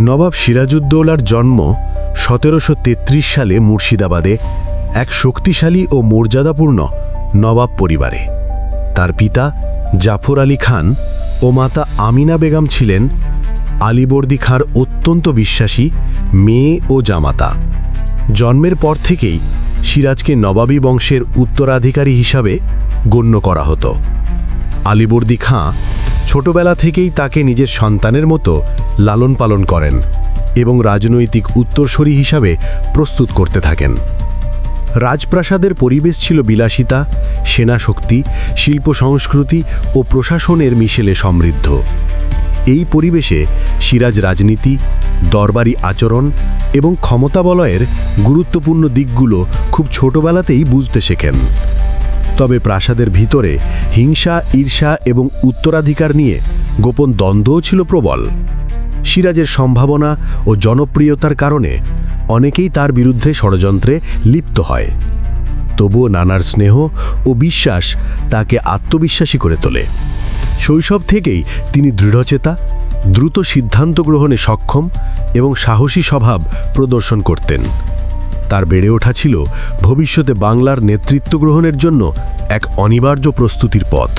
নবাব সিরাজউদ্দৌলার জন্ম ১৭৩৩ সালে মুর্শিদাবাদে এক শক্তিশালী ও মর্যাদাপূর্ণ নবাব পরিবারে। তার পিতা জাফর আলী খান ও মাতা আমিনা বেগম ছিলেন আলীবর্দী খাঁর অত্যন্ত বিশ্বাসী মেয়ে ও জামাতা। জন্মের পর থেকেই সিরাজকে নবাবী বংশের উত্তরাধিকারী হিসাবে গণ্য করা হতো। আলীবর্দী খাঁ ছোটবেলা থেকেই তাকে নিজের সন্তানের মতো লালন পালন করেন এবং রাজনৈতিক উত্তরসূরি হিসাবে প্রস্তুত করতে থাকেন। রাজপ্রাসাদের পরিবেশ ছিল বিলাসিতা, সেনাশক্তি, শিল্প সংস্কৃতি ও প্রশাসনের মিশেলে সমৃদ্ধ। এই পরিবেশে সিরাজ রাজনীতি, দরবারি আচরণ এবং ক্ষমতা বলয়ের গুরুত্বপূর্ণ দিকগুলো খুব ছোটবেলাতেই বুঝতে শেখেন। তবে প্রাসাদের ভিতরে হিংসা, ঈর্ষা এবং উত্তরাধিকার নিয়ে গোপন দ্বন্দ্বও ছিল প্রবল। সিরাজের সম্ভাবনা ও জনপ্রিয়তার কারণে অনেকেই তার বিরুদ্ধে ষড়যন্ত্রে লিপ্ত হয়। তবুও নানার স্নেহ ও বিশ্বাস তাকে আত্মবিশ্বাসী করে তোলে। শৈশব থেকেই তিনি দৃঢ়চেতা, দ্রুত সিদ্ধান্ত গ্রহণে সক্ষম এবং সাহসী স্বভাব প্রদর্শন করতেন। তার বেড়ে ওঠা ছিল ভবিষ্যতে বাংলার নেতৃত্ব গ্রহণের জন্য এক অনিবার্য প্রস্তুতির পথ।